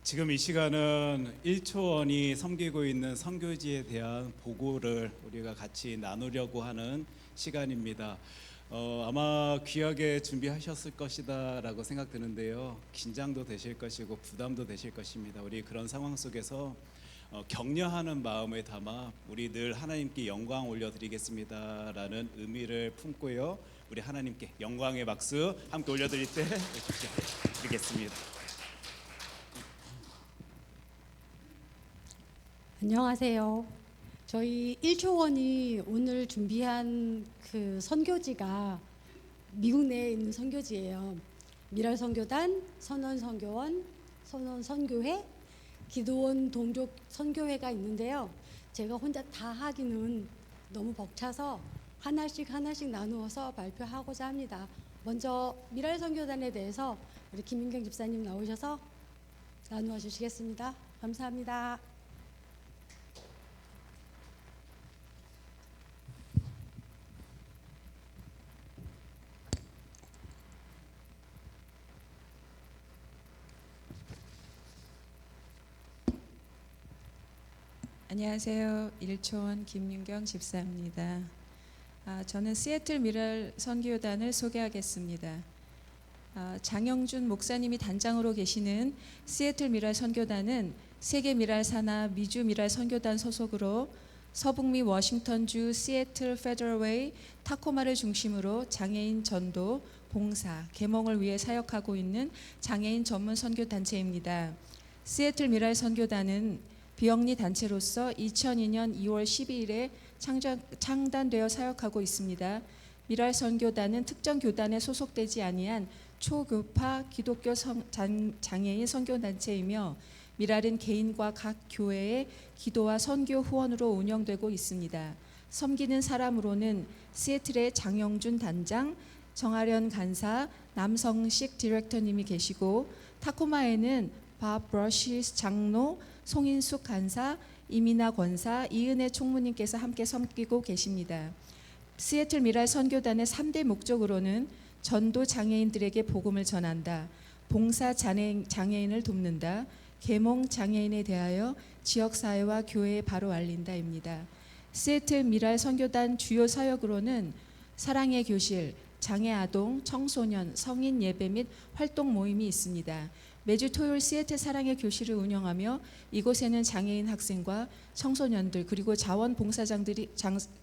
지금 이 시간은 1초원이 섬기고 있는 선교지에 대한 보고를 우리가 같이 나누려고 하는 시간입니다. 아마 귀하게 준비하셨을 것이다 라고 생각되는데요. 긴장도 되실 것이고 부담도 되실 것입니다. 우리 그런 상황 속에서 격려하는 마음을 담아 우리 늘 하나님께 영광 올려드리겠습니다 라는 의미를 품고요. 우리 하나님께 영광의 박수 함께 올려드릴 때 드리겠습니다. 안녕하세요. 저희 1초원이 오늘 준비한 그 선교지가 미국 내에 있는 선교지예요. 미랄 선교단, 선원 선교원, 선원 선교회, 기도원 동족 선교회가 있는데요. 제가 혼자 다 하기는 너무 벅차서 하나씩 나누어서 발표하고자 합니다. 먼저 미랄 선교단에 대해서 우리 김민경 집사님 나오셔서 나누어 주시겠습니다. 감사합니다. 안녕하세요. 1초원 김윤경 집사입니다. 저는 시애틀 미랄 선교단을 소개하겠습니다. 장영준 목사님이 단장으로 계시는 시애틀 미랄 선교단은 세계 미랄 산하 미주 미랄 선교단 소속으로 서북미 워싱턴주 시애틀 페더럴웨이 타코마를 중심으로 장애인 전도, 봉사, 계몽을 위해 사역하고 있는 장애인 전문 선교단체입니다. 시애틀 미랄 선교단은 비영리 단체로서 2002년 2월 12일에 창단되어 사역하고 있습니다. 미랄 선교단은 특정 교단에 소속되지 아니한 초교파 기독교 장애인 선교단체이며 미랄은 개인과 각 교회의 기도와 선교 후원으로 운영되고 있습니다. 섬기는 사람으로는 시애틀의 장영준 단장, 정아련 간사, 남성식 디렉터님이 계시고 타코마에는 밥 브러시스 장로, 송인숙 간사, 이민아 권사, 이은혜 총무님께서 함께 섬기고 계십니다. 시애틀 미랄 선교단의 3대 목적으로는 전도 장애인들에게 복음을 전한다, 봉사 장애인을 돕는다, 계몽 장애인에 대하여 지역사회와 교회에 바로 알린다입니다. 시애틀 미랄 선교단 주요 사역으로는 사랑의 교실, 장애 아동, 청소년, 성인 예배 및 활동 모임이 있습니다. 매주 토요일 시애틀 사랑의 교실을 운영하며 이곳에는 장애인 학생과 청소년들 그리고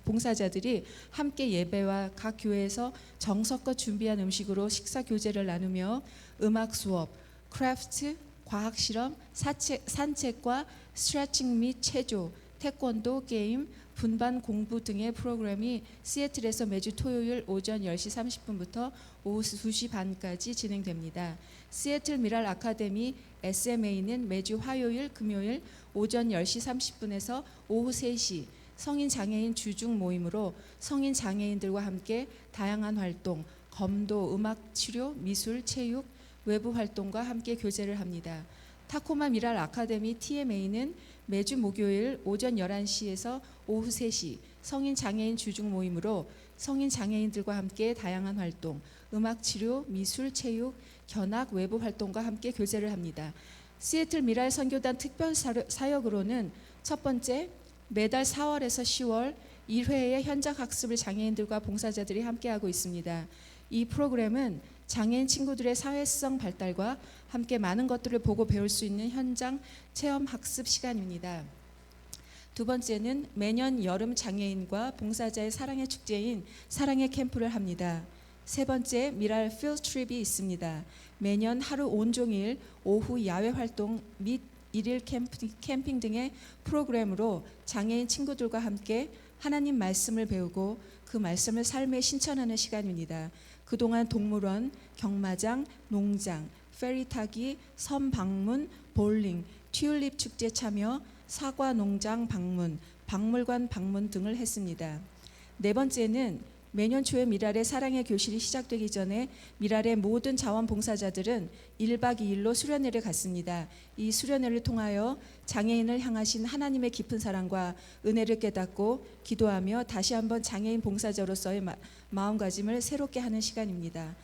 봉사자들이 함께 예배와 각 교회에서 정성껏 준비한 음식으로 식사 교제를 나누며 음악 수업, 크래프트, 과학 실험, 산책과 스트레칭 및 체조, 태권도, 게임, 분반 공부 등의 프로그램이 시애틀에서 매주 토요일 오전 10시 30분부터 오후 2시 반까지 진행됩니다. 시애틀 미랄 아카데미 SMA는 매주 화요일, 금요일 오전 10시 30분에서 오후 3시 성인 장애인 주중 모임으로 성인 장애인들과 함께 다양한 활동, 검도, 음악 치료, 미술, 체육, 외부 활동과 함께 교제를 합니다. 타코마 미랄 아카데미 TMA는 매주 목요일 오전 11시에서 오후 3시 성인 장애인 주중 모임으로 성인 장애인들과 함께 다양한 활동, 음악 치료, 미술, 체육, 견학, 외부 활동과 함께 교제를 합니다. 시애틀 미랄 선교단 특별 사역으로는 첫 번째, 매달 4월에서 10월 1회의 현장 학습을 장애인들과 봉사자들이 함께하고 있습니다. 이 프로그램은 장애인 친구들의 사회성 발달과 함께 많은 것들을 보고 배울 수 있는 현장 체험 학습 시간입니다. 두 번째는 매년 여름 장애인과 봉사자의 사랑의 축제인 사랑의 캠프를 합니다. 세 번째, 미랄 필드 트립이 있습니다. 매년 하루 온종일 오후 야외 활동 및 일일 캠핑 등의 프로그램으로 장애인 친구들과 함께 하나님 말씀을 배우고 그 말씀을 삶에 실천하는 시간입니다. 그동안 동물원, 경마장, 농장, 페리 타기, 섬 방문, 볼링, 튤립 축제 참여, 사과 농장 방문, 박물관 방문 등을 했습니다. 네 번째는 매년 초에 미랄의 사랑의 교실이 시작되기 전에 미랄의 모든 자원봉사자들은 1박 2일로 수련회를 갔습니다. 이 수련회를 통하여 장애인을 향하신 하나님의 깊은 사랑과 은혜를 깨닫고 기도하며 다시 한번 장애인 봉사자로서의 마음가짐을 새롭게 하는 시간입니다.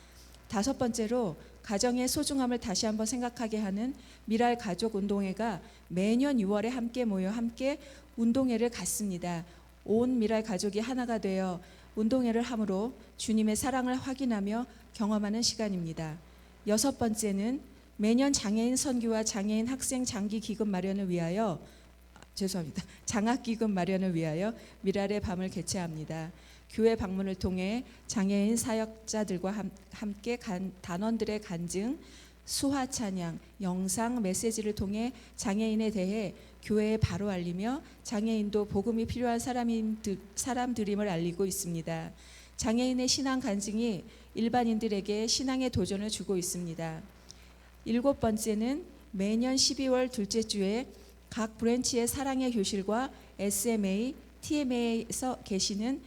다섯 번째로 가정의 소중함을 다시 한번 생각하게 하는 미랄 가족 운동회가 매년 6월에 함께 모여 함께 운동회를 갖습니다. 온 미랄 가족이 하나가 되어 운동회를 함으로 주님의 사랑을 확인하며 경험하는 시간입니다. 6번째는 매년 장애인 선교와 장애인 학생 장기 기금 마련을 위하여 장학 기금 마련을 위하여 미랄의 밤을 개최합니다. 교회 방문을 통해 장애인 사역자들과 함께 단원들의 간증, 수화 찬양, 영상 메시지를 통해 장애인에 대해 교회에 바로 알리며 장애인도 복음이 필요한 사람들임을 알리고 있습니다. 장애인의 신앙 간증이 일반인들에게 신앙의 도전을 주고 있습니다. 7번째는 매년 12월 둘째 주에 각 브랜치의 사랑의 교실과 SMA, TMA에서 계시는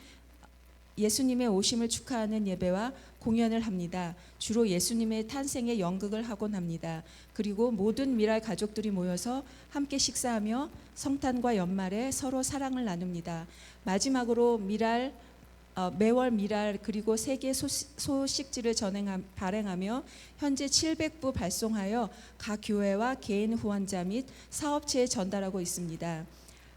예수님의 오심을 축하하는 예배와 공연을 합니다. 주로 예수님의 탄생의 연극을 하곤 합니다. 그리고 모든 미랄 가족들이 모여서 함께 식사하며 성탄과 연말에 서로 사랑을 나눕니다. 마지막으로 매월 미랄 그리고 세계 소식지를 발행하며 현재 700부 발송하여 각 교회와 개인 후원자 및 사업체에 전달하고 있습니다.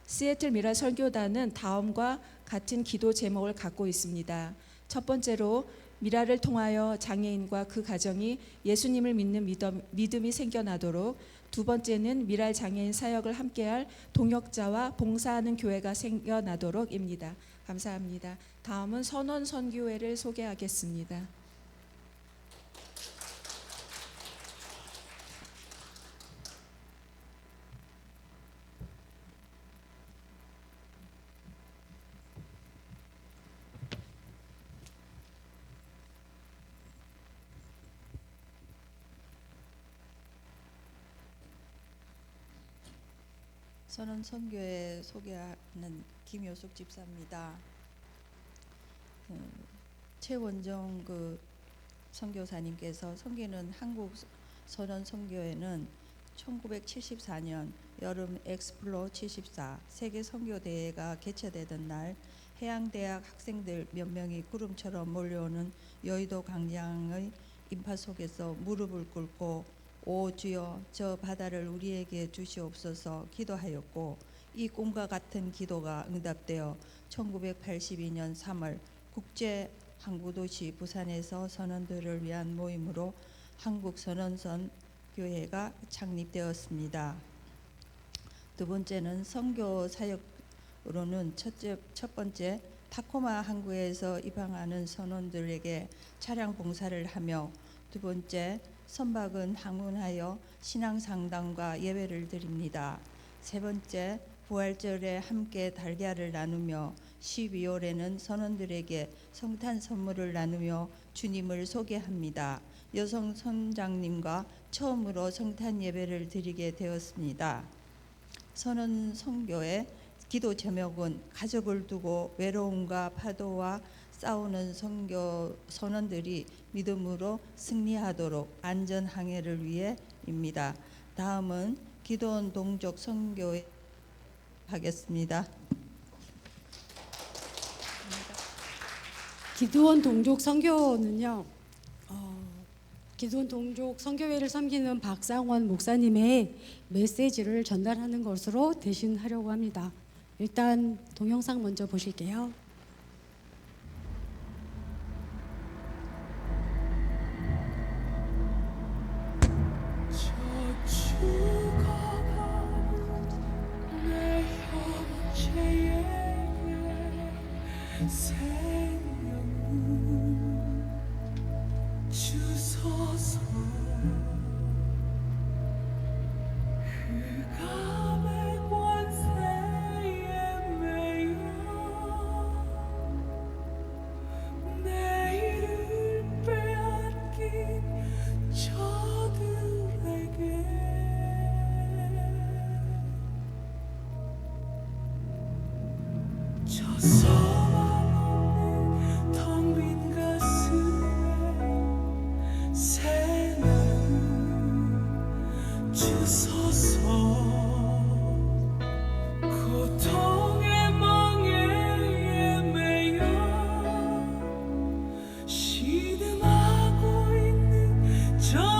시애틀 미랄 설교단은 다음과 같은 기도 제목을 갖고 있습니다. 첫 번째로 미랄을 통하여 장애인과 그 가정이 예수님을 믿는 믿음이 생겨나도록, 두 번째는 미랄 장애인 사역을 함께할 동역자와 봉사하는 교회가 생겨나도록입니다. 감사합니다. 다음은 선원 선교회를 소개하겠습니다. 선원 선교회 소개하는 김효숙 집사입니다. 최원정 선교사님께서 섬기는 한국 선원 선교회는 1974년 여름 엑스플로 74 세계 선교 대회가 개최되던 날 해양대학 학생들 몇 명이 구름처럼 몰려오는 여의도 광장의 인파 속에서 무릎을 꿇고 오 주여 저 바다를 우리에게 주시옵소서 기도하였고, 이 꿈과 같은 기도가 응답되어 1982년 3월 국제 항구도시 부산에서 선원들을 위한 모임으로 한국 선원선 교회가 창립되었습니다. 두 번째는 선교 사역으로는 첫 번째 타코마 항구에서 입항하는 선원들에게 차량 봉사를 하며, 두 번째 선박은 항문하여 신앙 상담과 예배를 드립니다. 세 번째 부활절에 함께 달걀을 나누며 12월에는 선원들에게 성탄 선물을 나누며 주님을 소개합니다. 여성 선장님과 처음으로 성탄 예배를 드리게 되었습니다. 선원 선교의 기도 제목은 가족을 두고 외로움과 파도와 싸우는 선원들이 믿음으로 승리하도록 안전 항해를 위해입니다. 다음은 기도원 동족 선교회 하겠습니다. 기도원 동족 선교는요, 기도원 동족 선교회를 섬기는 박상원 목사님의 메시지를 전달하는 것으로 대신하려고 합니다. 일단 동영상 먼저 보실게요. 고통의 멍에 매여 신음하고 있는 저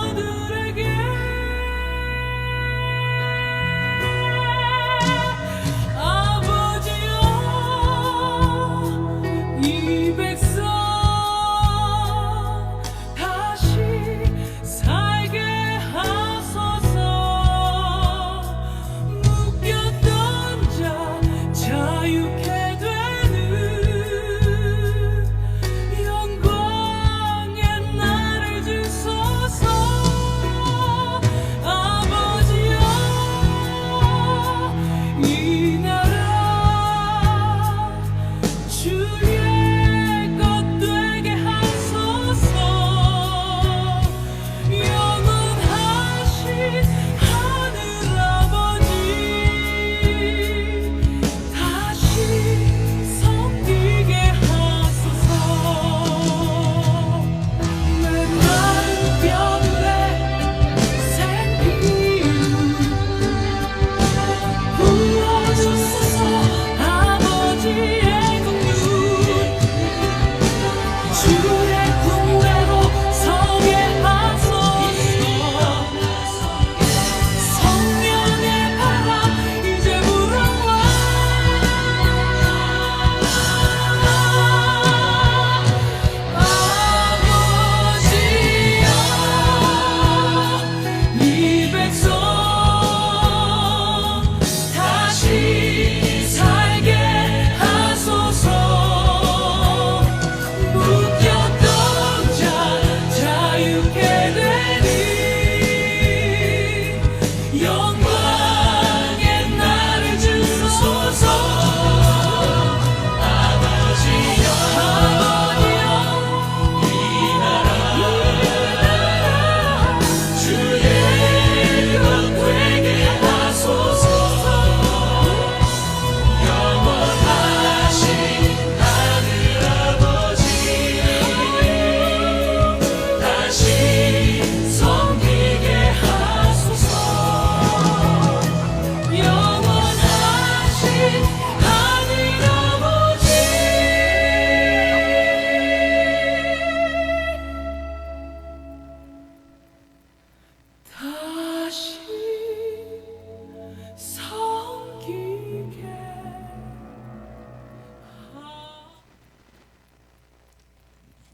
영광의 나를 주소서. 아버지여 이 나라 주의 것 되게 하소서. 영원하신 하늘 아버지 다시 섬기게 하소서. 영원하신 하늘 아버지 다시 섬기게 하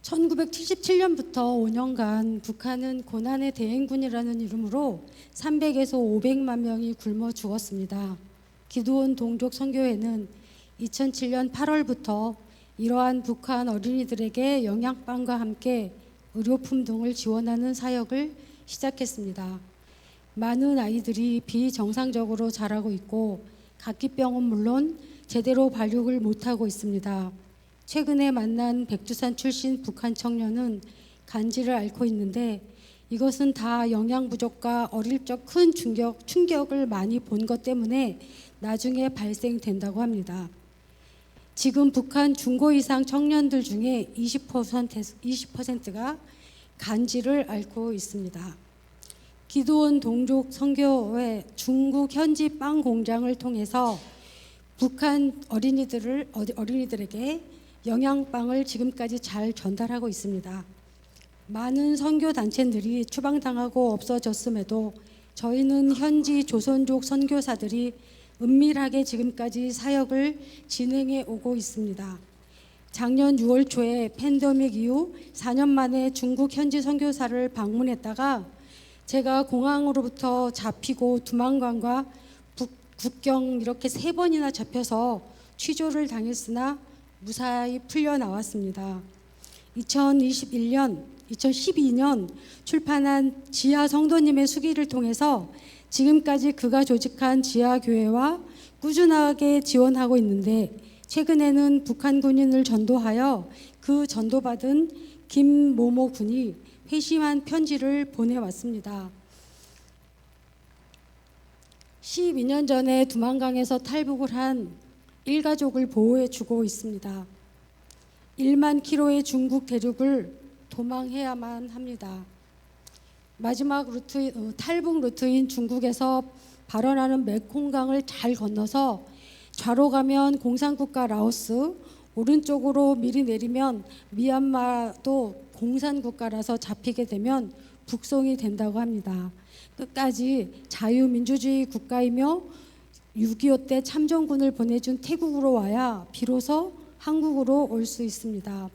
1977년부터 5년간 북한은 고난의 대행군이라는 이름으로 300에서 500만 명이 굶어 죽었습니다. 기도원 동족 선교회는 2007년 8월부터 이러한 북한 어린이들에게 영양빵과 함께 의료품 등을 지원하는 사역을 시작했습니다. 많은 아이들이 비정상적으로 자라고 있고 각기병은 물론 제대로 발육을 못하고 있습니다. 최근에 만난 백두산 출신 북한 청년은 간지를 앓고 있는데 이것은 다 영양 부족과 어릴 적 큰 충격을 많이 본 것 때문에 나중에 발생된다고 합니다. 지금 북한 중고 이상 청년들 중에 20%가 간지를 앓고 있습니다. 기도원 동족 선교회 중국 현지 빵 공장을 통해서 북한 어린이들에게 영양빵을 지금까지 잘 전달하고 있습니다. 많은 선교 단체들이 추방당하고 없어졌음에도 저희는 현지 조선족 선교사들이 은밀하게 지금까지 사역을 진행해 오고 있습니다. 작년 6월 초에 팬데믹 이후 4년 만에 중국 현지 선교사를 방문했다가 제가 공항으로부터 잡히고 두만강과 국경 이렇게 3번이나 잡혀서 취조를 당했으나 무사히 풀려 나왔습니다. 2012년 출판한 지하 성도님의 수기를 통해서 지금까지 그가 조직한 지하 교회와 꾸준하게 지원하고 있는데 최근에는 북한 군인을 전도하여 그 전도받은 김모모 군이 회심한 편지를 보내왔습니다. 12년 전에 두만강에서 탈북을 한 일가족을 보호해주고 있습니다. 1만 킬로의 중국 대륙을 도망해야만 합니다. 마지막 탈북 루트인 중국에서 발원하는 메콩강을 잘 건너서 좌로 가면 공산국가 라오스, 오른쪽으로 미리 내리면 미얀마도 공산국가라서 잡히게 되면 북송이 된다고 합니다. 끝까지 자유민주주의 국가이며 6.25 때 참전군을 보내준 태국으로 와야 비로소 한국으로 올 수 있습니다.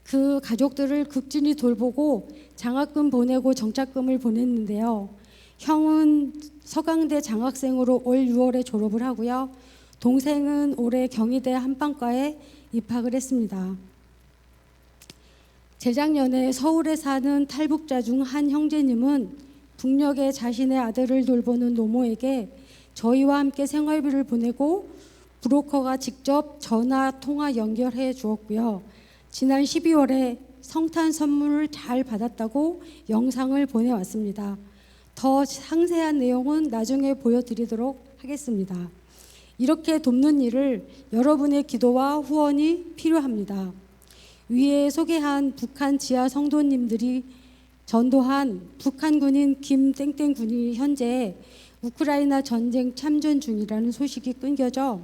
그 가족들을 극진히 돌보고 장학금 보내고 정착금을 보냈는데요. 형은 서강대 장학생으로 올 6월에 졸업을 하고요. 동생은 올해 경희대 한방과에 입학을 했습니다. 재작년에 서울에 사는 탈북자 중 한 형제님은 북녘에 자신의 아들을 돌보는 노모에게 저희와 함께 생활비를 보내고 브로커가 직접 전화 통화 연결해 주었고요. 지난 12월에 성탄 선물을 잘 받았다고 영상을 보내왔습니다. 더 상세한 내용은 나중에 보여드리도록 하겠습니다. 이렇게 돕는 일을 여러분의 기도와 후원이 필요합니다. 위에 소개한 북한 지하 성도님들이 전도한 북한 군인 김땡땡 군이 현재 우크라이나 전쟁 참전 중이라는 소식이 끊겨져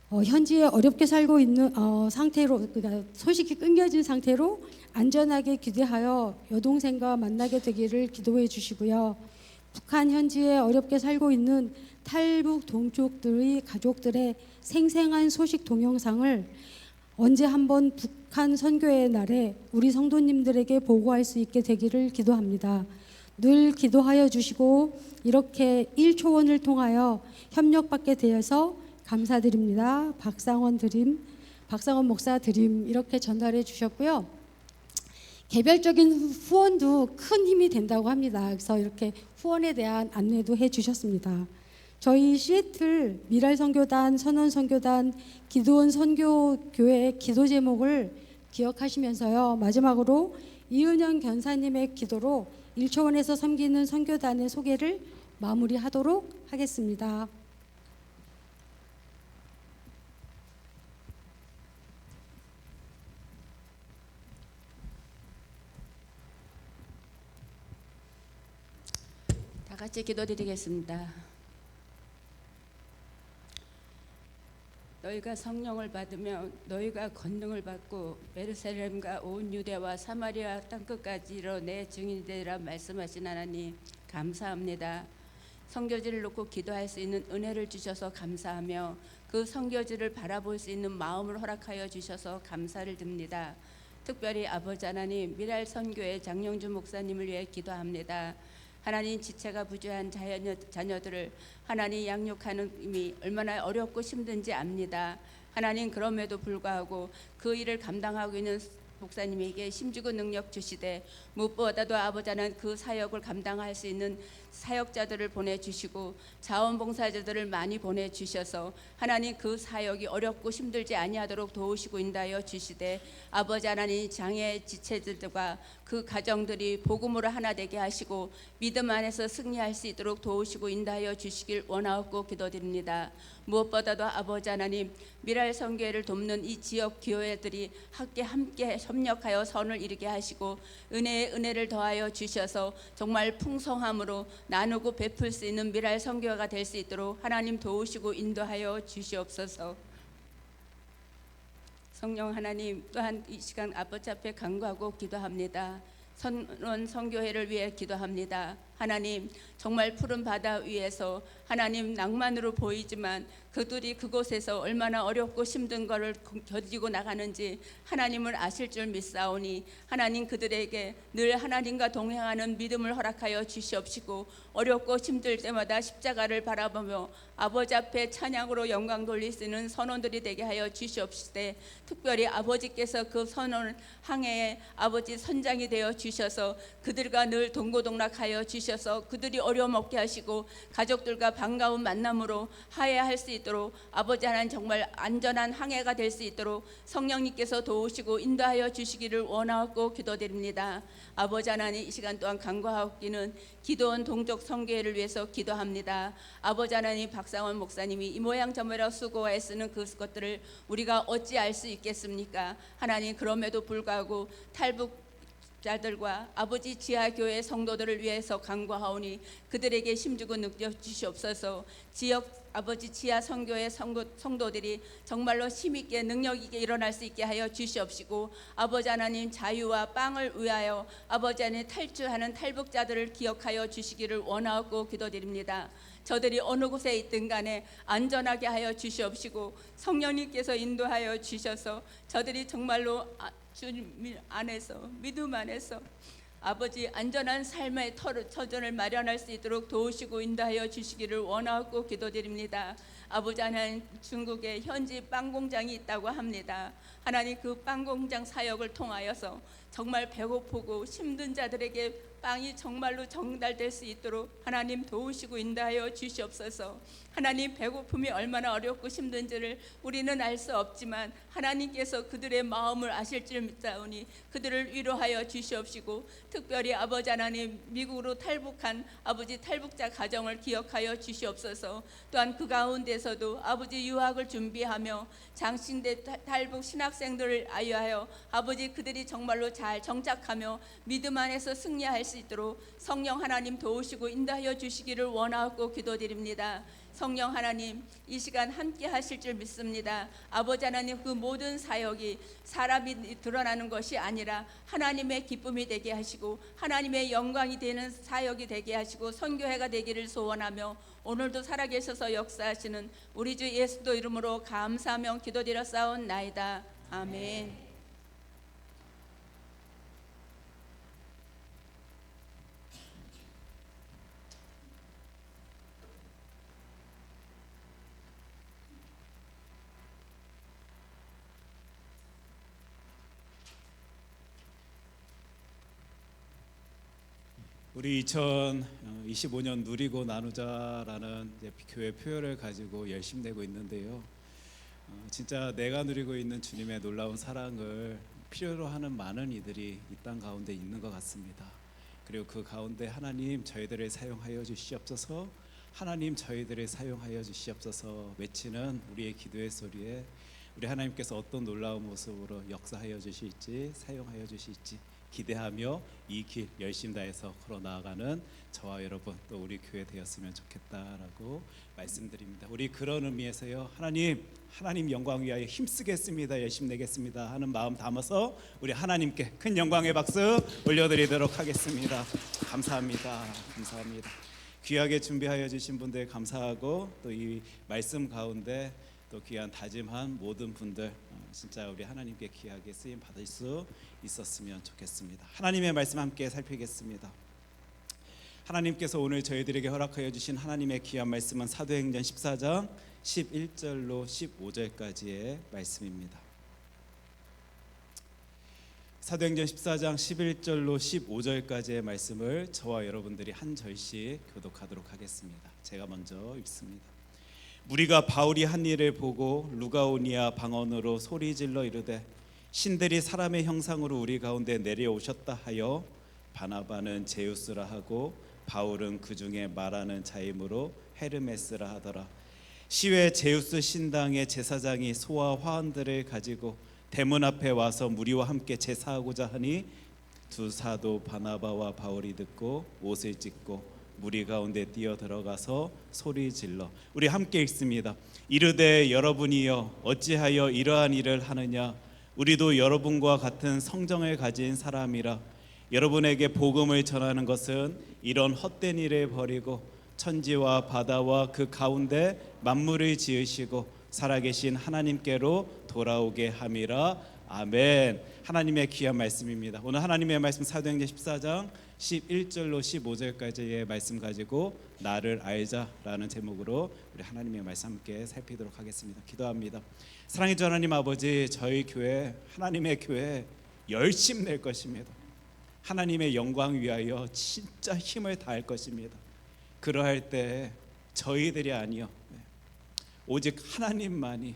현지에 어렵게 살고 있는 상태로, 그러니까 소식이 끊겨진 상태로 안전하게 귀대하여 여동생과 만나게 되기를 기도해 주시고요. 북한 현지에 어렵게 살고 있는 탈북 동족들의 가족들의 생생한 소식 동영상을 언제 한번 북한 선교의 날에 우리 성도님들에게 보고할 수 있게 되기를 기도합니다. 늘 기도하여 주시고 이렇게 1초원을 통하여 협력받게 되어서 감사드립니다. 박상원 목사 드림 이렇게 전달해 주셨고요. 개별적인 후원도 큰 힘이 된다고 합니다. 그래서 이렇게 후원에 대한 안내도 해주셨습니다. 저희 시애틀 미랄 선교단, 선원 선교단, 기도원 선교교회의 기도 제목을 기억하시면서요. 마지막으로 이은영 견사님의 기도로 일초원에서 섬기는 선교단의 소개를 마무리하도록 하겠습니다. 다 같이 기도드리겠습니다. 너희가 성령을 받으며 너희가 권능을 받고 예루살렘과 온 유대와 사마리아 땅끝까지로 내 증인이 되리라 말씀하신 하나님 감사합니다. 선교지를 놓고 기도할 수 있는 은혜를 주셔서 감사하며 그 선교지를 바라볼 수 있는 마음을 허락하여 주셔서 감사를 드립니다. 특별히 아버지 하나님 미랄 선교회 장영주 목사님을 위해 기도합니다. 하나님 지체가 부주한 자녀들을 하나님 양육하는 힘이 얼마나 어렵고 힘든지 압니다. 하나님 그럼에도 불구하고 그 일을 감당하고 있는 목사님에게 힘주고 능력 주시되 무엇보다도 아버지는 그 사역을 감당할 수 있는 사역자들을 보내주시고 자원봉사자들을 많이 보내주셔서 하나님 그 사역이 어렵고 힘들지 아니하도록 도우시고 인도하여 주시되 아버지 하나님 장애 지체들과 그 가정들이 복음으로 하나 되게 하시고 믿음 안에서 승리할 수 있도록 도우시고 인도하여 주시길 원하옵고 기도드립니다. 무엇보다도 아버지 하나님 미랄 선교회를 돕는 이 지역 교회들이 함께 협력하여 선을 이루게 하시고 은혜에 은혜를 더하여 주셔서 정말 풍성함으로 나누고 베풀 수 있는 미랄 선교회가 될 수 있도록 하나님 도우시고 인도하여 주시옵소서. 성령 하나님 또한 이 시간 아버지 앞에 간구하고 기도합니다. 선원 선교회를 위해 기도합니다. 하나님 정말 푸른 바다 위에서 하나님 낭만으로 보이지만 그들이 그곳에서 얼마나 어렵고 힘든 것을 견디고 나가는지 하나님을 아실 줄 믿사오니 하나님 그들에게 늘 하나님과 동행하는 믿음을 허락하여 주시옵시고 어렵고 힘들 때마다 십자가를 바라보며 아버지 앞에 찬양으로 영광 돌릴 수 있는 선원들이 되게 하여 주시옵시되 특별히 아버지께서 그 선원 항해에 아버지 선장이 되어 주셔서 그들과 늘 동고동락하여 주셔서 그들이 어려움 없게 하시고 가족들과 반가운 만남으로 화해할 수 있도록 아버지 하나님 정말 안전한 항해가 될 수 있도록 성령님께서 도우시고 인도하여 주시기를 원하고 기도드립니다. 아버지 하나님 이 시간 또한 간구하옵기는 기도원 동족 선교회를 위해서 기도합니다. 아버지 하나님 박상원 목사님이 이 모양 저 모양 수고해 쓰는 그것들을 우리가 어찌 알 수 있겠습니까? 하나님 그럼에도 불구하고 탈북 자들과 아버지 지하교회 성도들을 위해서 간구하오니 그들에게 힘주고 능력 주시옵소서. 지역 아버지 지하 선교회 성도들이 정말로 힘있게 능력있게 일어날 수 있게 하여 주시옵시고 아버지 하나님 자유와 빵을 위하여 아버지 하나님 탈주하는 탈북자들을 기억하여 주시기를 원하고 기도드립니다. 저들이 어느 곳에 있든 간에 안전하게 하여 주시옵시고 성령님께서 인도하여 주셔서 저들이 정말로 주님 안에서 믿음 안에서 아버지 안전한 삶의 터전을 마련할 수 있도록 도우시고 인도하여 주시기를 원하고 기도드립니다. 아버지 하나님 중국에 현지 빵 공장이 있다고 합니다. 하나님 그 빵 공장 사역을 통하여서 정말 배고프고 힘든 자들에게 빵이 정말로 전달될 수 있도록 하나님 도우시고 인도하여 주시옵소서. 하나님 배고픔이 얼마나 어렵고 힘든지를 우리는 알 수 없지만 하나님께서 그들의 마음을 아실 줄 믿사오니 그들을 위로하여 주시옵시고 특별히 아버지 하나님 미국으로 탈북한 아버지 탈북자 가정을 기억하여 주시옵소서. 또한 그 가운데서도 아버지 유학을 준비하며 장신대 탈북 신학생들을 아유하여 아버지 그들이 정말로 잘 정착하며 믿음 안에서 승리할 수 있도록 성령 하나님 도우시고 인도하여 주시기를 원하고 기도드립니다. 성령 하나님 이 시간 함께 하실 줄 믿습니다. 아버지 하나님 그 모든 사역이 사람이 드러나는 것이 아니라 하나님의 기쁨이 되게 하시고 하나님의 영광이 되는 사역이 되게 하시고 선교회가 되기를 소원하며 오늘도 살아계셔서 역사하시는 우리 주 예수도 이름으로 감사하며 기도드렸사옵나이다. 아멘. 우리 2025년 누리고 나누자라는 이제 교회 표현을 가지고 열심히 내고 있는데요. 진짜 내가 누리고 있는 주님의 놀라운 사랑을 필요로 하는 많은 이들이 이 땅 가운데 있는 것 같습니다. 그리고 그 가운데 하나님 저희들을 사용하여 주시옵소서, 하나님 저희들을 사용하여 주시옵소서 외치는 우리의 기도의 소리에 우리 하나님께서 어떤 놀라운 모습으로 역사하여 주실지, 사용하여 주실지 기대하며 이 길 열심히 다해서 걸어 나아가는 저와 여러분 또 우리 교회 되었으면 좋겠다라고 말씀드립니다. 우리 그런 의미에서요, 하나님 영광 위하여 힘쓰겠습니다, 열심히 내겠습니다 하는 마음 담아서 우리 하나님께 큰 영광의 박수 올려드리도록 하겠습니다. 감사합니다. 귀하게 준비하여 주신 분들 감사하고 또 이 말씀 가운데 또 귀한 다짐한 모든 분들 진짜 우리 하나님께 귀하게 쓰임 받을 수 있었으면 좋겠습니다. 하나님의 말씀 함께 살피겠습니다. 하나님께서 오늘 저희들에게 허락하여 주신 하나님의 귀한 말씀은 사도행전 14장 11절로 15절까지의 말씀입니다. 사도행전 14장 11절로 15절까지의 말씀을 저와 여러분들이 한 절씩 교독하도록 하겠습니다. 제가 먼저 읽습니다. 무리가 바울이 한 일을 보고 루가오니아 방언으로 소리질러 이르되 신들이 사람의 형상으로 우리 가운데 내려오셨다 하여 바나바는 제우스라 하고 바울은 그 중에 말하는 자이므로 헤르메스라 하더라. 시외 제우스 신당의 제사장이 소와 화환들을 가지고 대문 앞에 와서 무리와 함께 제사하고자 하니 두 사도 바나바와 바울이 듣고 옷을 찢고 무리 가운데 뛰어 들어가서 소리 질러 우리 함께 읽습니다. 이르되 여러분이여 어찌하여 이러한 일을 하느냐? 우리도 여러분과 같은 성정을 가진 사람이라. 여러분에게 복음을 전하는 것은 이런 헛된 일을 버리고 천지와 바다와 그 가운데 만물을 지으시고 살아계신 하나님께로 돌아오게 함이라. 아멘. 하나님의 귀한 말씀입니다. 오늘 하나님의 말씀 사도행전 14장 11절로 15절까지의 말씀 가지고 나를 알자라는 제목으로 우리 하나님의 말씀 함께 살피도록 하겠습니다. 기도합니다. 사랑의 주 하나님 아버지, 저희 교회 하나님의 교회 열심히 낼 것입니다. 하나님의 영광 위하여 진짜 힘을 다할 것입니다. 그러할 때 저희들이 아니요 오직 하나님만이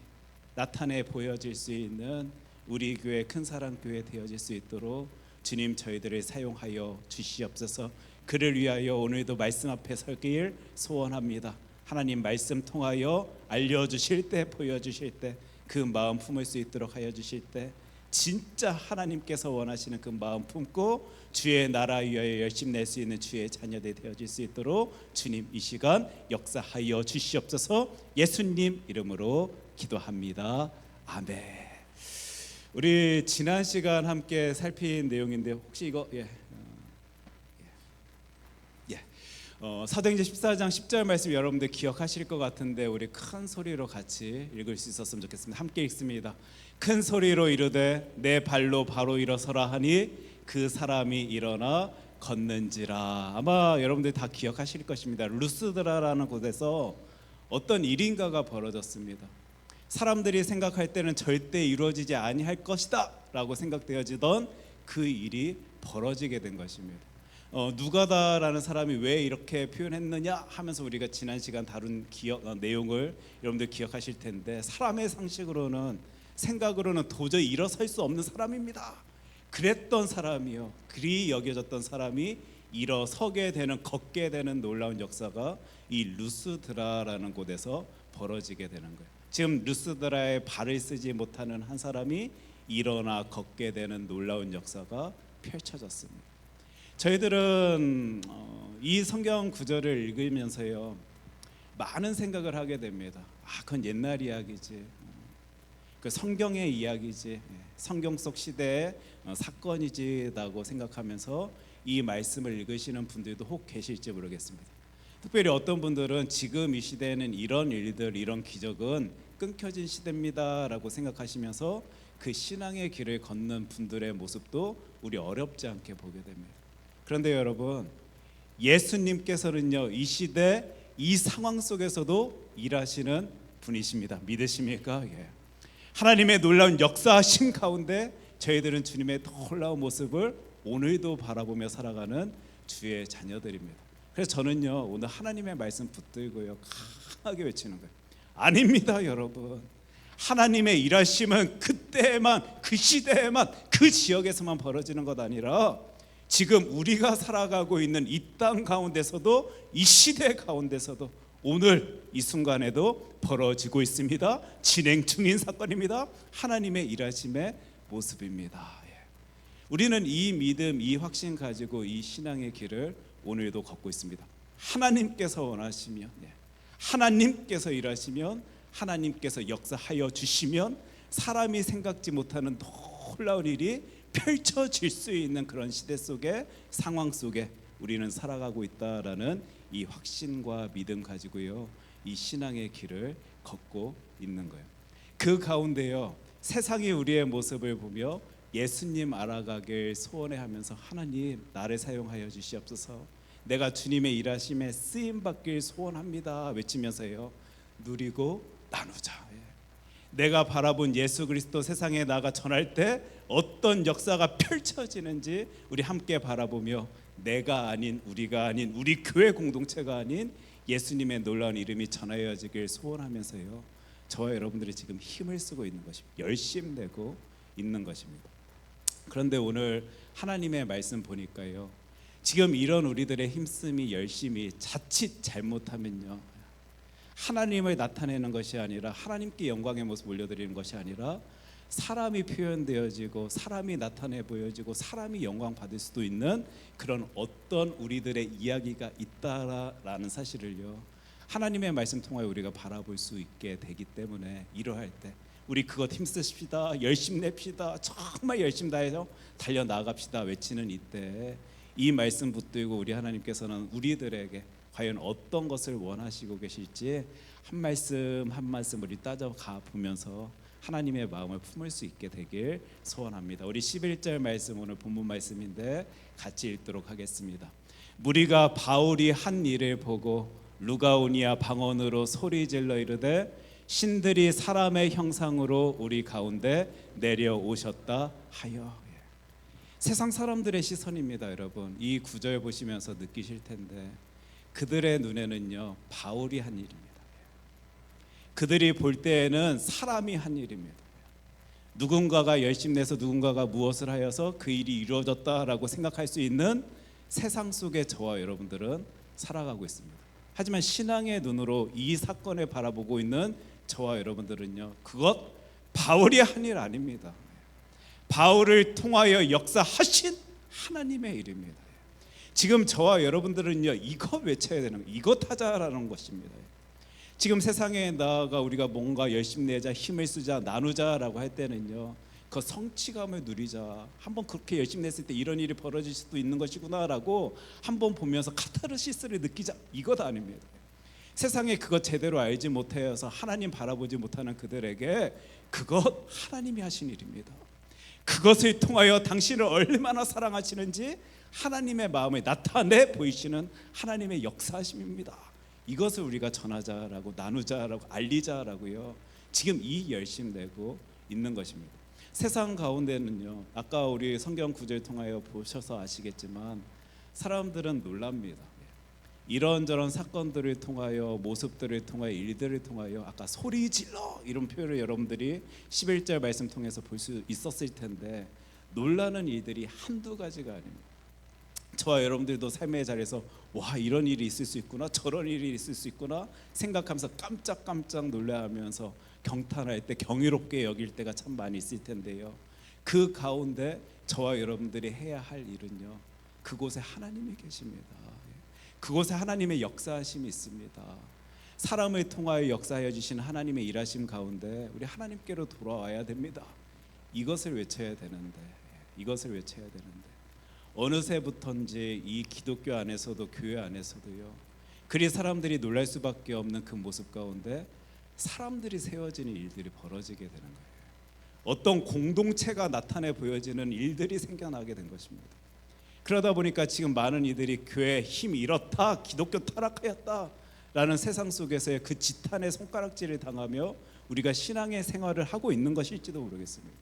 나타내 보여질 수 있는 우리 교회 큰 사랑 교회 되어질 수 있도록 주님 저희들을 사용하여 주시옵소서. 그를 위하여 오늘도 말씀 앞에 서길 소원합니다. 하나님 말씀 통하여 알려주실 때, 보여주실 때 그 마음 품을 수 있도록 하여 주실 때 진짜 하나님께서 원하시는 그 마음 품고 주의 나라 위하여 열심 낼 수 있는 주의 자녀들 되어질 수 있도록 주님 이 시간 역사하여 주시옵소서. 예수님 이름으로 기도합니다. 아멘. 우리 지난 시간 함께 살핀 내용인데 혹시 이거 사도행전 14장 10절 말씀 여러분들 기억하실 것 같은데 우리 큰 소리로 같이 읽을 수 있었으면 좋겠습니다. 함께 읽습니다. 큰 소리로 이르되 내 발로 바로 일어서라 하니 그 사람이 일어나 걷는지라. 아마 여러분들 다 기억하실 것입니다. 루스드라라는 곳에서 어떤 일인가가 벌어졌습니다. 사람들이 생각할 때는 절대 이루어지지 아니할 것이다 라고 생각되어지던 그 일이 벌어지게 된 것입니다. 누가다라는 사람이 왜 이렇게 표현했느냐 하면서 우리가 지난 시간 다룬 내용을 여러분들 기억하실 텐데 사람의 상식으로는 생각으로는 도저히 일어설 수 없는 사람입니다. 그랬던 사람이요, 그리 여겨졌던 사람이 일어서게 되는, 걷게 되는 놀라운 역사가 이 루스드라라는 곳에서 벌어지게 되는 거예요. 지금 루스드라에 발을 쓰지 못하는 한 사람이 일어나 걷게 되는 놀라운 역사가 펼쳐졌습니다. 저희들은 이 성경 구절을 읽으면서요 많은 생각을 하게 됩니다. 그건 옛날 이야기지, 그 성경의 이야기지, 성경 속 시대의 사건이지라고 생각하면서 이 말씀을 읽으시는 분들도 혹 계실지 모르겠습니다. 특별히 어떤 분들은 지금 이 시대에는 이런 일들, 이런 기적은 끊겨진 시대입니다라고 생각하시면서 그 신앙의 길을 걷는 분들의 모습도 우리 어렵지 않게 보게 됩니다. 그런데 여러분, 예수님께서는요 이 시대 이 상황 속에서도 일하시는 분이십니다. 믿으십니까? 하나님의 놀라운 역사하심 가운데 저희들은 주님의 놀라운 모습을 오늘도 바라보며 살아가는 주의 자녀들입니다. 그래서 저는요 오늘 하나님의 말씀 붙들고요 강하게 외치는 거예요. 아닙니다, 여러분. 하나님의 일하심은 그때에만, 그 시대에만, 그 지역에서만 벌어지는 것 아니라 지금 우리가 살아가고 있는 이 땅 가운데서도, 이 시대 가운데서도 오늘 이 순간에도 벌어지고 있습니다. 진행 중인 사건입니다. 하나님의 일하심의 모습입니다. 우리는 이 믿음, 이 확신 가지고 이 신앙의 길을 오늘도 걷고 있습니다. 하나님께서 원하시면, 하나님께서 일하시면, 하나님께서 역사하여 주시면 사람이 생각지 못하는 놀라운 일이 펼쳐질 수 있는 그런 시대 속에, 상황 속에 우리는 살아가고 있다라는 이 확신과 믿음 가지고요 이 신앙의 길을 걷고 있는 거예요. 그 가운데요 세상이 우리의 모습을 보며 예수님 알아가길 소원해하면서 하나님 나를 사용하여 주시옵소서, 내가 주님의 일하심에 쓰임 받길 소원합니다 외치면서요 누리고 나누자. 내가 바라본 예수 그리스도 세상에 나가 전할 때 어떤 역사가 펼쳐지는지 우리 함께 바라보며 내가 아닌, 우리가 아닌, 우리 교회 공동체가 아닌 예수님의 놀라운 이름이 전하여지길 소원하면서요 저와 여러분들이 지금 힘을 쓰고 있는 것입니다. 열심 내고 있는 것입니다. 그런데 오늘 하나님의 말씀 보니까요 지금 이런 우리들의 힘쓰미, 열심이 자칫 잘못하면요 하나님을 나타내는 것이 아니라, 하나님께 영광의 모습 올려드리는 것이 아니라 사람이 표현되어지고 사람이 나타내 보여지고 사람이 영광 받을 수도 있는 그런 어떤 우리들의 이야기가 있다라는 사실을요 하나님의 말씀 통하여 우리가 바라볼 수 있게 되기 때문에 이러할 때 우리 그것 힘쓰십시다, 열심 냅시다, 정말 열심 다해서 달려나갑시다 외치는 이때 이 말씀 붙들고 우리 하나님께서는 우리들에게 과연 어떤 것을 원하시고 계실지 한 말씀 한 말씀 우리 따져가 보면서 하나님의 마음을 품을 수 있게 되길 소원합니다. 우리 11절 말씀 오늘 본문 말씀인데 같이 읽도록 하겠습니다. 무리가 바울이 한 일을 보고 루가오니아 방언으로 소리질러 이르되 신들이 사람의 형상으로 우리 가운데 내려오셨다 하여. 세상 사람들의 시선입니다. 여러분 이 구절 보시면서 느끼실 텐데 그들의 눈에는요 바울이 한 일입니다. 그들이 볼 때에는 사람이 한 일입니다. 누군가가 열심 내서 누군가가 무엇을 하여서 그 일이 이루어졌다라고 생각할 수 있는 세상 속에 저와 여러분들은 살아가고 있습니다. 하지만 신앙의 눈으로 이 사건을 바라보고 있는 저와 여러분들은요 그것 바울이 한 일 아닙니다. 바울을 통하여 역사하신 하나님의 일입니다. 지금 저와 여러분들은요 이거 외쳐야 되는 거예요. 이것 하자라는 것입니다. 지금 세상에 나아가 우리가 뭔가 열심히 내자, 힘을 쓰자, 나누자라고 할 때는요 그 성취감을 누리자, 한번 그렇게 열심히 냈을 때 이런 일이 벌어질 수도 있는 것이구나라고 한번 보면서 카타르시스를 느끼자, 이것 아닙니다. 세상에 그것 제대로 알지 못해서 하나님 바라보지 못하는 그들에게 그것 하나님이 하신 일입니다. 그것을 통하여 당신을 얼마나 사랑하시는지 하나님의 마음을 나타내 보이시는 하나님의 역사하심입니다. 이것을 우리가 전하자라고, 나누자라고, 알리자라고요 지금 이 열심 내고 있는 것입니다. 세상 가운데는요 아까 우리 성경 구절 통하여 보셔서 아시겠지만 사람들은 놀랍니다. 이런저런 사건들을 통하여, 모습들을 통하여, 일들을 통하여 아까 소리 질러 이런 표현을 여러분들이 11절 말씀 통해서 볼 수 있었을 텐데 놀라는 일들이 한두 가지가 아닙니다. 저와 여러분들도 삶의 자리에서 와 이런 일이 있을 수 있구나, 저런 일이 있을 수 있구나 생각하면서 깜짝깜짝 놀라면서 경탄할 때, 경이롭게 여길 때가 참 많이 있을 텐데요 그 가운데 저와 여러분들이 해야 할 일은요 그곳에 하나님이 계십니다. 그곳에 하나님의 역사하심이 있습니다. 사람을 통하여 역사하여 주신 하나님의 일하심 가운데 우리 하나님께로 돌아와야 됩니다. 이것을 외쳐야 되는데 어느새부턴지 이 기독교 안에서도 교회 안에서도요 그리 사람들이 놀랄 수밖에 없는 그 모습 가운데 사람들이 세워지는 일들이 벌어지게 되는 거예요. 어떤 공동체가 나타내 보여지는 일들이 생겨나게 된 것입니다. 그러다 보니까 지금 많은 이들이 교회 힘 잃었다, 기독교 타락하였다 라는 세상 속에서의 그 지탄의 손가락질을 당하며 우리가 신앙의 생활을 하고 있는 것일지도 모르겠습니다.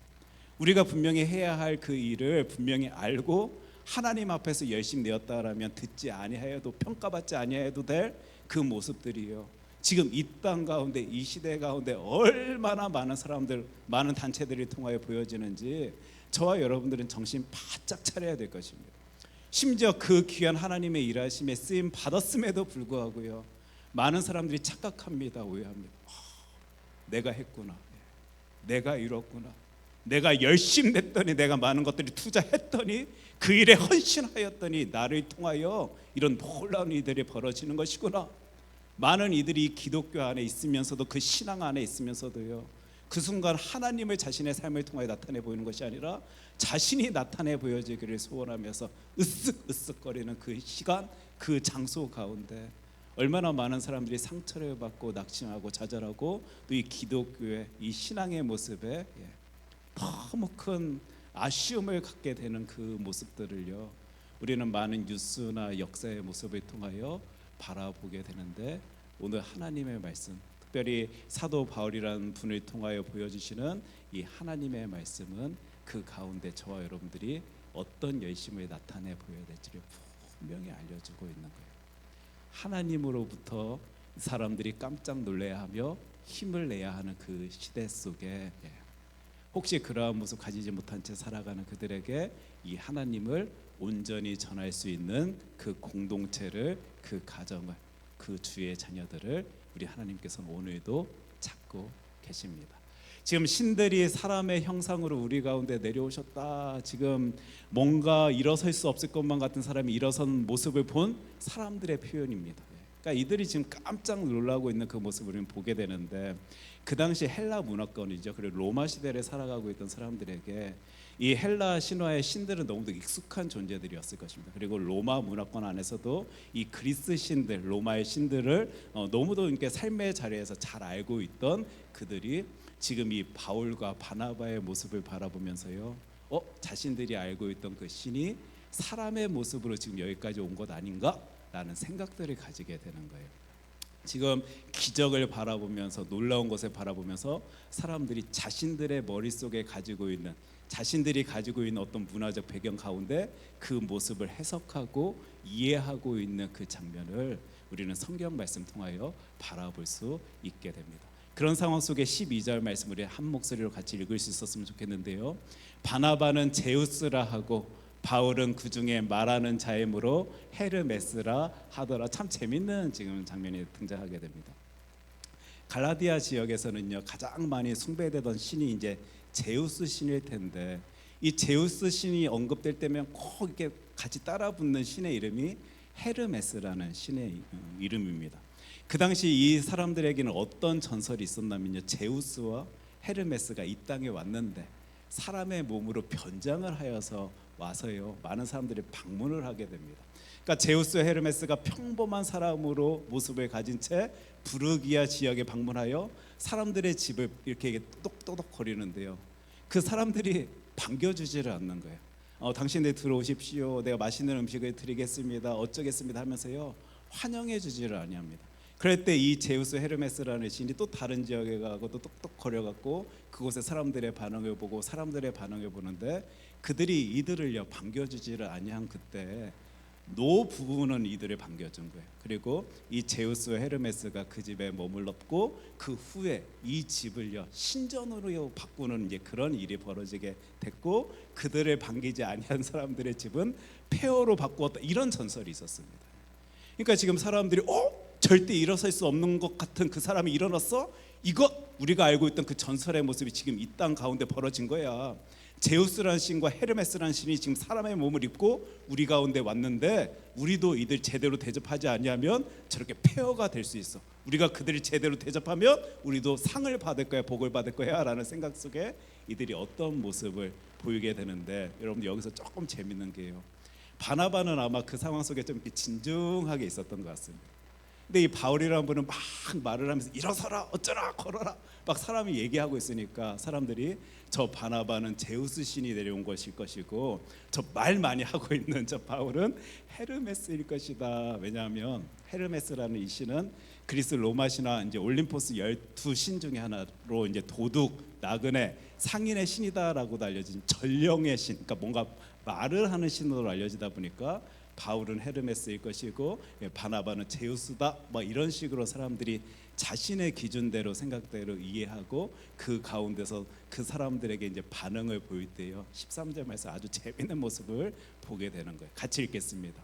우리가 분명히 해야 할 그 일을 분명히 알고 하나님 앞에서 열심히 내었다라면 듣지 아니하여도 평가받지 아니하여도 될 그 모습들이요. 지금 이 땅 가운데 이 시대 가운데 얼마나 많은 사람들, 많은 단체들이 통하여 보여지는지 저와 여러분들은 정신 바짝 차려야 될 것입니다. 심지어 그 귀한 하나님의 일하심에 쓰임 받았음에도 불구하고요, 많은 사람들이 착각합니다. 오해합니다. 내가 했구나, 내가 이뤘구나, 내가 열심히 냈더니, 내가 많은 것들이 투자했더니, 그 일에 헌신하였더니 나를 통하여 이런 놀라운 일들이 벌어지는 것이구나. 많은 이들이 기독교 안에 있으면서도, 그 신앙 안에 있으면서도요, 그 순간 하나님을 자신의 삶을 통하여 나타내 보이는 것이 아니라 자신이 나타내 보여지기를 소원하면서 으쓱으쓱거리는 그 시간, 그 장소 가운데 얼마나 많은 사람들이 상처를 받고 낙심하고 좌절하고, 또 이 기독교의 이 신앙의 모습에 너무 큰 아쉬움을 갖게 되는 그 모습들을요, 우리는 많은 뉴스나 역사의 모습을 통하여 바라보게 되는데, 오늘 하나님의 말씀, 특별히 사도 바울이라는 분을 통하여 보여주시는 이 하나님의 말씀은 그 가운데 저와 여러분들이 어떤 열심을 나타내 보여야 될지를 분명히 알려주고 있는 거예요. 하나님으로부터 사람들이 깜짝 놀라야 하며 힘을 내야 하는 그 시대 속에 혹시 그러한 모습 가지지 못한 채 살아가는 그들에게 이 하나님을 온전히 전할 수 있는 그 공동체를, 그 가정을, 그 주의 자녀들을 우리 하나님께서는 오늘도 찾고 계십니다. 지금 신들이 사람의 형상으로 우리 가운데 내려오셨다. 지금 뭔가 일어설 수 없을 것만 같은 사람이 일어선 모습을 본 사람들의 표현입니다. 그러니까 이들이 지금 깜짝 놀라고 있는 그 모습을 우리는 보게 되는데, 그 당시 헬라 문화권이죠. 그리고 로마 시대를 살아가고 있던 사람들에게 이 헬라 신화의 신들은 너무도 익숙한 존재들이었을 것입니다. 그리고 로마 문화권 안에서도 이 그리스 신들, 로마의 신들을 너무도 이렇게 삶의 자리에서 잘 알고 있던 그들이 지금 이 바울과 바나바의 모습을 바라보면서요, 자신들이 알고 있던 그 신이 사람의 모습으로 지금 여기까지 온 것 아닌가라는 생각들을 가지게 되는 거예요. 지금 기적을 바라보면서, 놀라운 것을 바라보면서 사람들이 자신들의 머릿속에 가지고 있는, 자신들이 가지고 있는 어떤 문화적 배경 가운데 그 모습을 해석하고 이해하고 있는 그 장면을 우리는 성경 말씀 통하여 바라볼 수 있게 됩니다. 그런 상황 속에 12절 말씀 우리 한 목소리로 같이 읽을 수 있었으면 좋겠는데요. 바나바는 제우스라 하고 바울은 그 중에 말하는 자이므로 헤르메스라 하더라. 참 재밌는 지금 장면이 등장하게 됩니다. 갈라디아 지역에서는요, 가장 많이 숭배되던 신이 이제 제우스 신일 텐데, 이 제우스 신이 언급될 때면 꼭 이렇게 같이 따라붙는 신의 이름이 헤르메스라는 신의 이름입니다. 그 당시 이 사람들에게는 어떤 전설이 있었냐면요, 제우스와 헤르메스가 이 땅에 왔는데 사람의 몸으로 변장을 하여서 와서요, 많은 사람들이 방문을 하게 됩니다. 그러니까 제우스와 헤르메스가 평범한 사람으로 모습을 가진 채 부르기아 지역에 방문하여 사람들의 집을 이렇게 똑똑똑 거리는데요, 그 사람들이 반겨주지를 않는 거예요. 당신들 들어오십시오, 내가 맛있는 음식을 드리겠습니다, 어쩌겠습니다 하면서요, 환영해 주지를 아니합니다. 그럴 때 이 제우스 헤르메스라는 신이 또 다른 지역에 가고 또 똑똑 거려갖고 그곳에 사람들의 반응을 보고 사람들의 반응을 보는데, 그들이 이들을요 반겨주지를 아니한 그때 노 부부는 이들을 반겨준 거예요. 그리고 이 제우스와 헤르메스가 그 집에 머물렀고, 그 후에 이 집을요 신전으로 바꾸는 이제 그런 일이 벌어지게 됐고, 그들을 반기지 아니한 사람들의 집은 폐허로 바꾸었다, 이런 전설이 있었습니다. 그러니까 지금 사람들이 절대 일어설 수 없는 것 같은 그 사람이 일어났어? 이것 우리가 알고 있던 그 전설의 모습이 지금 이 땅 가운데 벌어진 거야. 제우스라는 신과 헤르메스라는 신이 지금 사람의 몸을 입고 우리 가운데 왔는데, 우리도 이들 제대로 대접하지 아니하면 저렇게 폐허가 될 수 있어. 우리가 그들을 제대로 대접하면 우리도 상을 받을 거야, 복을 받을 거야 라는 생각 속에 이들이 어떤 모습을 보이게 되는데, 여러분들 여기서 조금 재밌는 게요, 바나바는 아마 그 상황 속에 좀 이렇게 진중하게 있었던 것 같습니다. 근데 이 바울이라는 분은 막 말을 하면서 일어서라 어쩌라 걸어라 막 사람이 얘기하고 있으니까 사람들이 저 바나바는 제우스 신이 내려온 것일 것이고 저 말 많이 하고 있는 저 바울은 헤르메스일 것이다. 왜냐하면 헤르메스라는 이 신은 그리스 로마 신화 이제 올림포스 12신 중에 하나로 이제 도둑, 나그네, 상인의 신이다라고도 알려진 전령의 신, 그러니까 뭔가 말을 하는 신으로 알려지다 보니까 바울은 헤르메스일 것이고 바나바는 제우스다. 뭐 이런 식으로 사람들이 자신의 기준대로 생각대로 이해하고 그 가운데서 그 사람들에게 이제 반응을 보일 때요. 13절에서 아주 재미있는 모습을 보게 되는 거예요. 같이 읽겠습니다.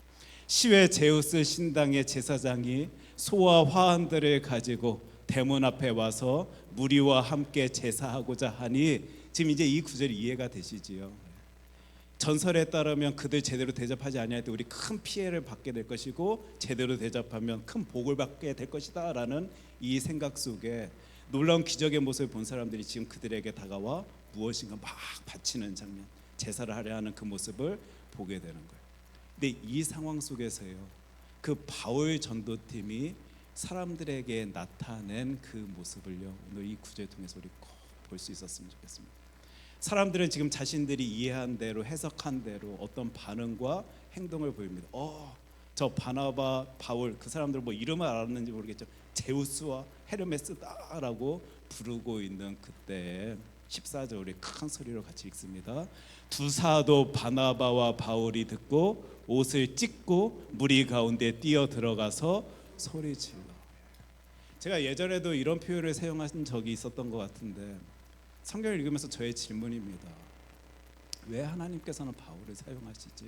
시외 제우스 신당의 제사장이 소와 화환들을 가지고 대문 앞에 와서 무리와 함께 제사하고자 하니, 지금 이제 이 구절이 이해가 되시지요. 전설에 따르면 그들 제대로 대접하지 아니할 때 우리 큰 피해를 받게 될 것이고 제대로 대접하면 큰 복을 받게 될 것이다 라는 이 생각 속에 놀라운 기적의 모습을 본 사람들이 지금 그들에게 다가와 무엇인가 막 바치는 장면, 제사를 하려 하는 그 모습을 보게 되는 거예요. 근데 이 상황 속에서요, 그 바울 전도팀이 사람들에게 나타낸 그 모습을요, 오늘 이 구절 통해서 우리 꼭 볼 수 있었으면 좋겠습니다. 사람들은 지금 자신들이 이해한 대로 해석한 대로 어떤 반응과 행동을 보입니다. 저 바나바, 바울 그 사람들 뭐 이름을 알았는지 모르겠죠. 제우스와 헤르메스다라고 부르고 있는 그때 14절 우리 큰 소리로 같이 읽습니다. 두 사도 바나바와 바울이 듣고 옷을 찢고 무리 가운데 뛰어 들어가서 소리 질러. 제가 예전에도 이런 표현을 사용한 적이 있었던 것 같은데 성경을 읽으면서 저의 질문입니다. 왜 하나님께서는 바울을 사용하시지?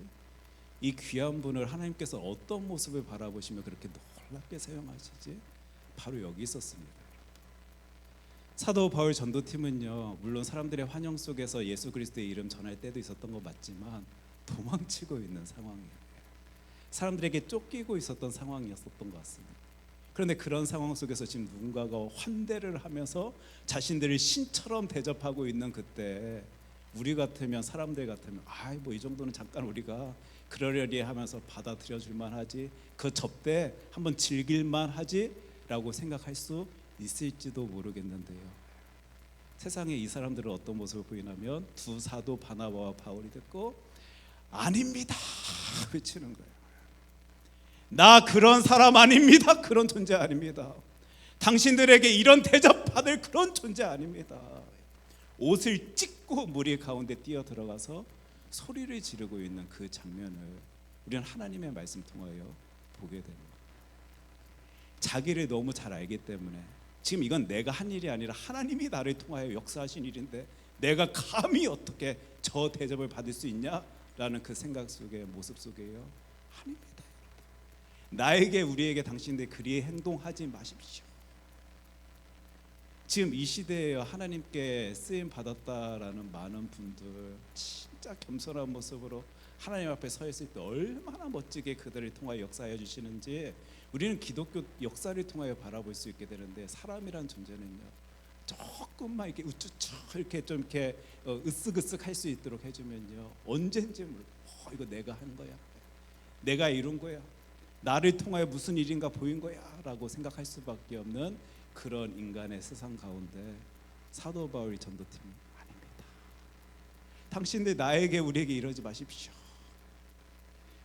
이 귀한 분을 하나님께서 어떤 모습을 바라보시며 그렇게 놀랍게 사용하시지? 바로 여기 있었습니다. 사도 바울 전도팀은요, 물론 사람들의 환영 속에서 예수 그리스도의 이름 전할 때도 있었던 거 맞지만 도망치고 있는 상황이에요. 사람들에게 쫓기고 있었던 상황이었던 것 같습니다. 그런데 그런 상황 속에서 지금 누군가가 환대를 하면서 자신들을 신처럼 대접하고 있는 그때 우리 같으면, 사람들 같으면 뭐 이 정도는 잠깐 우리가 그러려니 하면서 받아들여 줄만 하지, 그 접대 한번 즐길만 하지 라고 생각할 수 있을지도 모르겠는데요, 세상에 이 사람들은 어떤 모습을 보이냐면 두 사도 바나바와 바울이 듣고 아닙니다 외치는 거예요. 나 그런 사람 아닙니다. 그런 존재 아닙니다. 당신들에게 이런 대접 받을 그런 존재 아닙니다. 옷을 찢고 무리 가운데 뛰어 들어가서 소리를 지르고 있는 그 장면을 우리는 하나님의 말씀 통하여 보게 됩니다. 자기를 너무 잘 알기 때문에 지금 이건 내가 한 일이 아니라 하나님이 나를 통하여 역사하신 일인데 내가 감히 어떻게 저 대접을 받을 수 있냐라는 그 생각 속에, 모습 속에요, 아닙니다. 나에게, 우리에게 당신들 그리 행동하지 마십시오. 지금 이 시대에 하나님께 쓰임 받았다라는 많은 분들 진짜 겸손한 모습으로 하나님 앞에 서 있을 때 얼마나 멋지게 그들을 통하여 역사해 주시는지 우리는 기독교 역사를 통하여 바라볼 수 있게 되는데, 사람이란 존재는요, 조금만 이렇게 우쭈쭈 이렇게 좀 이렇게 으쓱으쓱 할 수 있도록 해주면요, 언젠지 모르고 이거 내가 한 거야, 내가 이룬 거야, 나를 통하여 무슨 일인가 보인 거야 라고 생각할 수밖에 없는 그런 인간의 세상 가운데 사도 바울 전도팀이 아닙니다. 당신들 나에게, 우리에게 이러지 마십시오.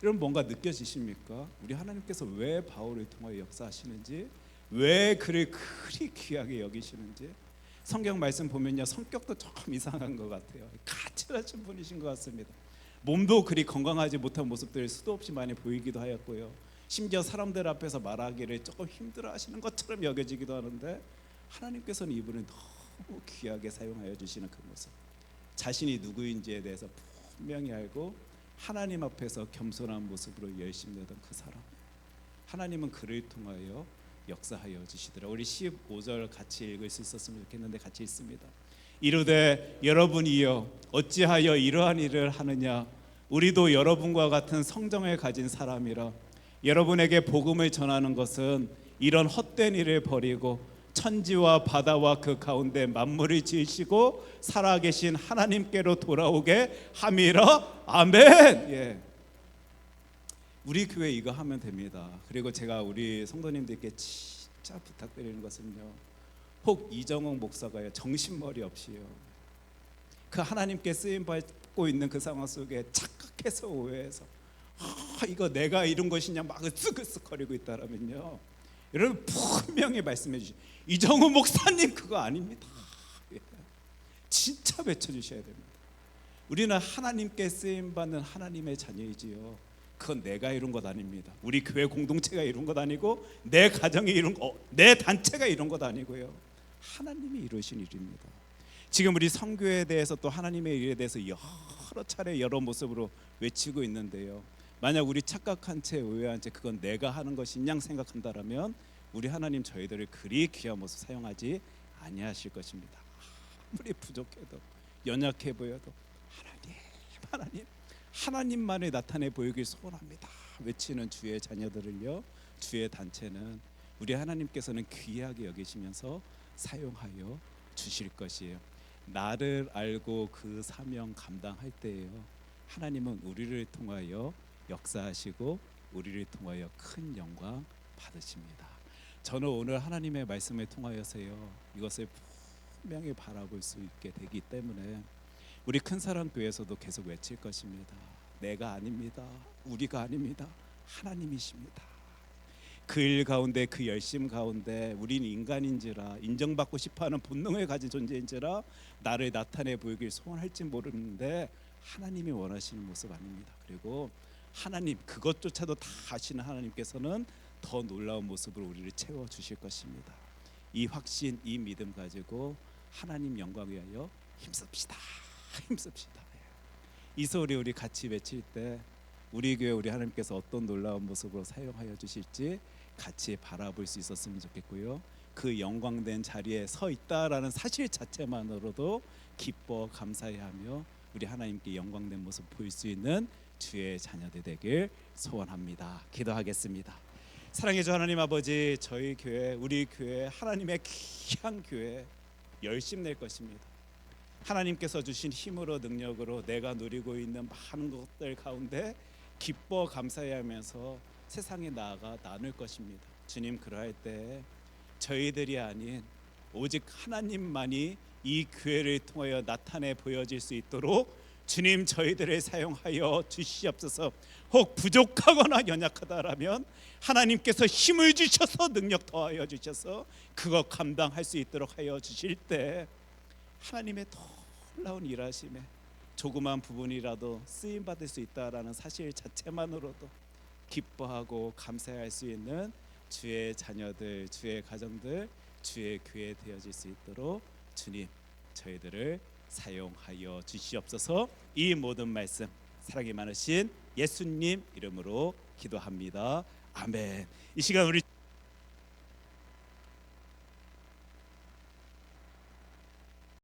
여러분 뭔가 느껴지십니까? 우리 하나님께서 왜 바울을 통하여 역사하시는지, 왜 그를 그리 귀하게 여기시는지. 성경 말씀 보면요, 성격도 조금 이상한 것 같아요. 까칠하신 분이신 것 같습니다. 몸도 그리 건강하지 못한 모습들을 수도 없이 많이 보이기도 하였고요, 심지어 사람들 앞에서 말하기를 조금 힘들어 하시는 것처럼 여겨지기도 하는데 하나님께서는 이분을 너무 귀하게 사용하여 주시는 그 모습, 자신이 누구인지에 대해서 분명히 알고 하나님 앞에서 겸손한 모습으로 열심히 하던 그 사람, 하나님은 그를 통하여 역사하여 주시더라. 우리 15절 같이 읽을 수 있었으면 좋겠는데 같이 읽습니다. 이르되 여러분이여 어찌하여 이러한 일을 하느냐, 우리도 여러분과 같은 성정을 가진 사람이라. 여러분에게 복음을 전하는 것은 이런 헛된 일을 버리고 천지와 바다와 그 가운데 만물을 지으시고 살아계신 하나님께로 돌아오게 함이라. 아멘. 우리 교회 이거 하면 됩니다. 그리고 제가 우리 성도님들께 진짜 부탁드리는 것은요, 혹 이정옥 목사가요 정신머리 없이요 그 하나님께 쓰임 받고 있는 그 상황 속에 착각해서 오해해서 이거 내가 이룬 것이냐 막 으쓱으쓱거리고 있다라면요, 여러분 분명히 말씀해 주시. 이정옥 목사님 그거 아닙니다. 진짜 외쳐주셔야 됩니다. 우리는 하나님께 쓰임 받는 하나님의 자녀이지요. 그건 내가 이룬 것 아닙니다. 우리 교회 공동체가 이룬 것 아니고 내 가정이 이룬 거, 내 단체가 이룬 것 아니고요. 하나님이 이루신 일입니다. 지금 우리 선교에 대해서 또 하나님의 일에 대해서 여러 차례 여러 모습으로 외치고 있는데요. 만약 우리 착각한 채 오해한 채 그건 내가 하는 것이냐 생각한다라면 우리 하나님 저희들을 그리 귀한 모습 사용하지 아니하실 것입니다. 아무리 부족해도 연약해 보여도 하나님만을 나타내 보이길 소원합니다 외치는 주의 자녀들을요, 주의 단체는 우리 하나님께서는 귀하게 여기시면서 사용하여 주실 것이에요. 나를 알고 그 사명 감당할 때에요, 하나님은 우리를 통하여 역사하시고 우리를 통하여 큰 영광 받으십니다. 저는 오늘 하나님의 말씀을 통하여서요, 이것을 분명히 바라볼 수 있게 되기 때문에 우리 큰사랑교회에서도 계속 외칠 것입니다. 내가 아닙니다. 우리가 아닙니다. 하나님이십니다. 그 일 가운데, 그 열심 가운데 우리는 인간인지라, 인정받고 싶어하는 본능을 가진 존재인지라 나를 나타내 보이길 소원할지 모르는데 하나님이 원하시는 모습 아닙니다. 그리고 하나님 그것조차도 다 아시는 하나님께서는 더 놀라운 모습으로 우리를 채워주실 것입니다. 이 확신, 이 믿음 가지고 하나님 영광 위하여 힘씁시다. 이 소리 우리 같이 외칠 때 우리 교회 우리 하나님께서 어떤 놀라운 모습으로 사용하여 주실지 같이 바라볼 수 있었으면 좋겠고요. 그 영광된 자리에 서 있다라는 사실 자체만으로도 기뻐 감사해하며 우리 하나님께 영광된 모습 보일 수 있는 주의 자녀들 되길 소원합니다. 기도하겠습니다. 사랑해 주 하나님 아버지, 저희 교회, 우리 교회, 하나님의 귀한 교회 열심 낼 것입니다. 하나님께서 주신 힘으로 능력으로 내가 누리고 있는 많은 것들 가운데 기뻐 감사해하면서 세상에 나아가 나눌 것입니다. 주님, 그러할 때 저희들이 아닌 오직 하나님만이 이 교회를 통하여 나타내 보여질 수 있도록 주님 저희들을 사용하여 주시옵소서. 혹 부족하거나 연약하다라면 하나님께서 힘을 주셔서 능력 더하여 주셔서 그거 감당할 수 있도록 하여 주실 때 하나님의 놀라운 일하심에 조그만 부분이라도 쓰임 받을 수 있다라는 사실 자체만으로도 기뻐하고 감사할 수 있는 주의 자녀들, 주의 가정들, 주의 교회 되어질 수 있도록 주님 저희들을 사용하여 주시옵소서. 이 모든 말씀 사랑이 많으신 예수님 이름으로 기도합니다. 아멘. 이 시간 우리